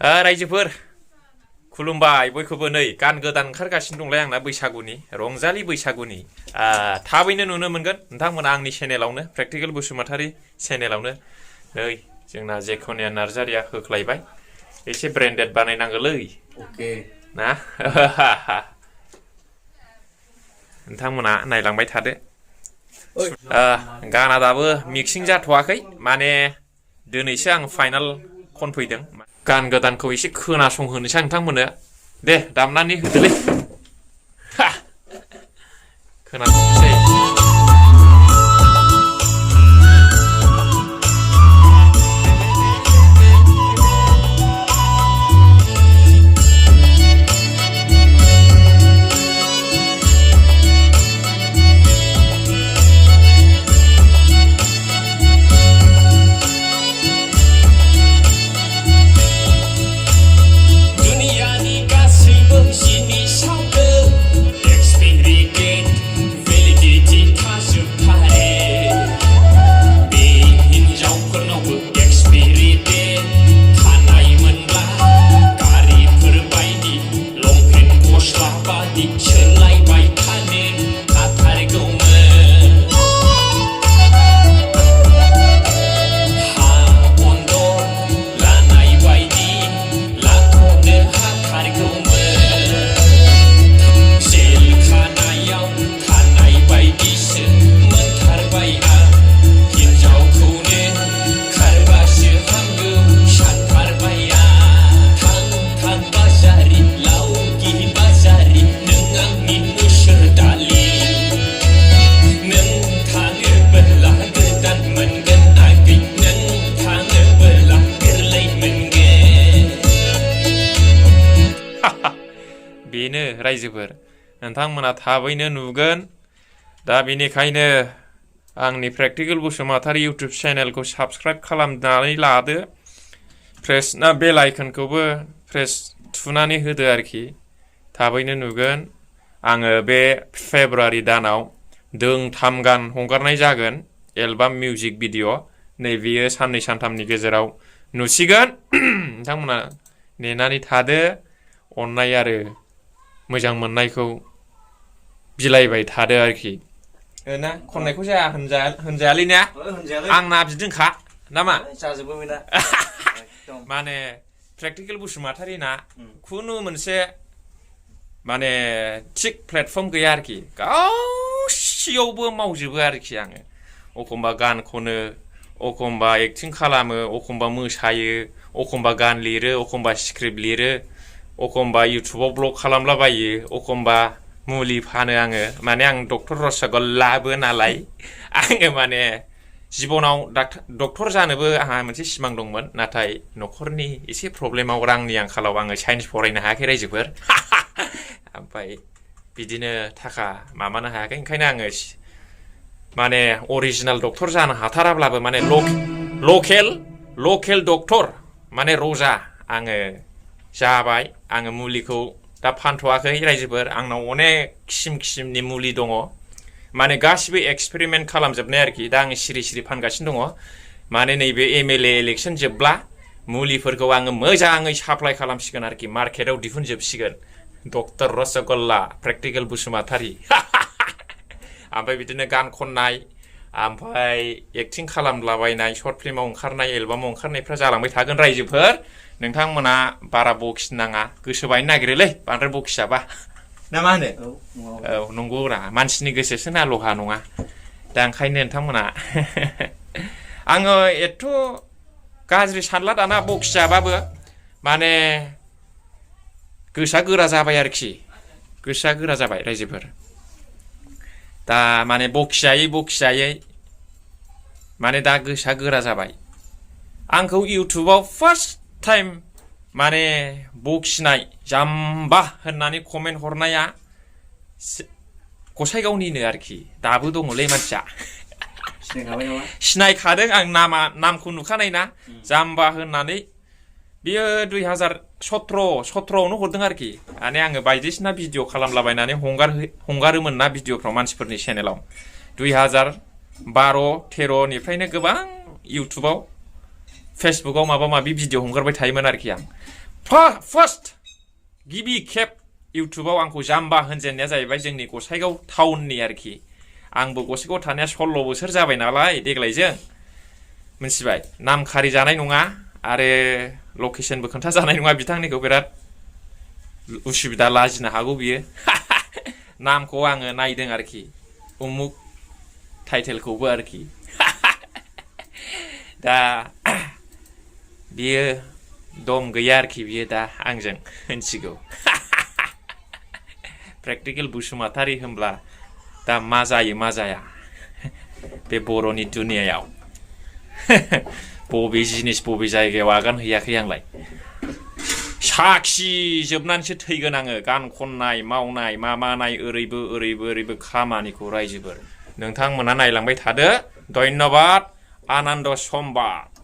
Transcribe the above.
रायजोफोर खुलुमबाय बयखौबो नै गान गोदान ओंखारगासिनो दंलाय आंना बैसागुनि रंजालि बैसागुनि थाबैनो नुनो मोनगोन नोंथांमोना आंनि चेनेलावनो प्रेक्टिकेल बसुमतारी चेनेलावनो नै जोंना जेखनिया नार्जारिया होख्लायबाय एसे ब्रेन्डेड बानायनांगौलै अके ना नोंथांमोना नायलांबाय थादो गाना दाबो मिक्सिं जाथ'वाखै माने दिनैसो आं फाइनाल खनफैदों गान गोदानखौ एसे खोनासंहोनोसै नोंथांमोननो दे दामनानै होदोलै खोनासंनोसै बेनो रायजोफोर नोंथांमोना थाबैनो नुगोन दा बेनिखायनो आंनि प्रेक्टिकेल बसुमतारी इउटुब चेनेलखौ साबस्क्राइब खालामनानै लादो प्रेस ना बेल आइकनखौबो प्रेस थुनानै होदो आरोखि थाबैनो नुगोन आङो बे फेब्रुवारि दानाव दोंथाम गान हगारनाय जागोन एलबाम मिउजिक भिडिअ नैबेयो साननै सानथामनि गेजेराव नुसिगोन नोंथांमोना नेनानै थादो अननाय आरो मोजां मोननायखौ बिलाइबाय थादो आरोखि ना खननायखौ जाया होनजायालै ना आंना बिदिनोखा नामा जाजोबो बेना माने प्रेक्टिकेल बसुमतारी ना खुनु मोनसे माने थिग प्लेटफर्म गैया आरोखि गासियावबो मावजोबो आरोखि आङो एखमबा गान खनो एखमबा एक्टिं खालामो एखमबा मोसायो एखमबा गान लिरो एखमबा स्क्रिप्ट लिरो एखमबा इउटुबाव ब्लग खालामलाबायो एखमबा मुलि फानो आङो माने आं डक्टर रसगल्लाबो नालाय आङो माने जिबनाव डक्टर जानोबो आंहा मोनसे सिमां दंमोन नाथाय न'खरनि एसे प्रब्लेमाव रांनि आंखालाव आङो साइन्स फरायनो हायाखै रायजोफोर ओमफ्राय बिदिनो थाखा माबानो हायाखै ओंखायनो आङो माने अरिजिनेल डक्टर जानो हाथाराब्लाबो माने लकेल डक्टर माने रजा आङो जाबाय आङो मुलिखौ दा फानथ'वाखै रायजोफोर आंनाव अनेक किसिमनि मुलि दङ माने गासिबो एक्सपेरिमेन्ट खालामजोबनाय आरोखि दा आङो सिरि फानगासिनो दङ माने नैबे एमएलए इलेक्सन जोबब्ला मुलिफोरखौ आङो मोजाङै साप्लाय खालामसिगोन आरोखि मार्केटाव दिहुनजोबसिगोन डक्टर रसगल्ला प्रेक्टिकेल बसुमतारी ओमफ्राय बिदिनो गान खननाय ओमफ्राय एक्टिं खालामलाबायनाय सर्ट फिल्माव ओंखारनाय एलबामाव ओंखारनायफ्रा जालांबाय थागोन रायजोफोर नोंथांमोना बारा बखिनाङा गोसो बायनो नागिरोलै बांद्राय बखिजाबा ना मा होनो औ नंगौरा मानसिनि गोसोसो ना लहा नङा दा ओंखायनो नोंथांमोना आङो एथ' गाज्रि सानला दाना बखिजाबाबो माने गोसोआ गोरा जाबाय आरोखि गोसोआ गोरा जाबाय रायजोफोर दा माने बखिजायै माने दा गोसोआ गोरा जाबाय आंखौ इउटुबाव फार्स्ट टाइम माने बखिनाय जाम्बा होननानै कमेन्ट हरनाया गसाइगावनिनो आरोखि दाबो दङलै मानसिया सिनायखादों आं नामखौ नुखानाय ना जाम्बा होननानै बियो 2017आवनो हरदों आरोखि माने आङो बायदिसिना भिडिअ खालामलाबायनानै हंगारोमोन ना भिडिअफ्राव मानसिफोरनि चेनेलाव 2012-13 निफ्रायनो गोबां इउटुबाव फेसबुकाव माबा माबि भिडिअ हंगारबाय थायोमोन आरोखि आं फार्स्ट गिबि खेब इउटुबाव आंखौ जाम्बा होनजेननाया जाहैबाय जोंनि गसाइगाव टाउननि आरोखि आंबो गसाइगाव थानाया 16 बोसोर जाबाय नालाय देग्लायजों मिथिबाय नाम खारि जानाय नङा आरो लकेसनबो खोन्था जानाय नङा बिथांनिखौ बिराद उसुबिदा लाजिनो हागौ बियो नामखौ आङो नायदों आरोखि उमुक टाइटेलखौबो आरोखि दा बियो दम गैया आरोखि बियो दा आंजों मिथिगौ प्रेक्टिकेल बुसुमातारि होनब्ला दा मा जायो मा जाया बे बर'नि दुनियायाव बबे जिनिस बबे जायगायाव आगान हैयाखै आंलाय साखि जोबनानैसो थैगोन आङो गान खननाय मावनाय माबानाय ओरैबो खामानिखौ रायजोफोर नोंथांमोना नायलांबाय थादो धन्यबाद आनन्द समबाद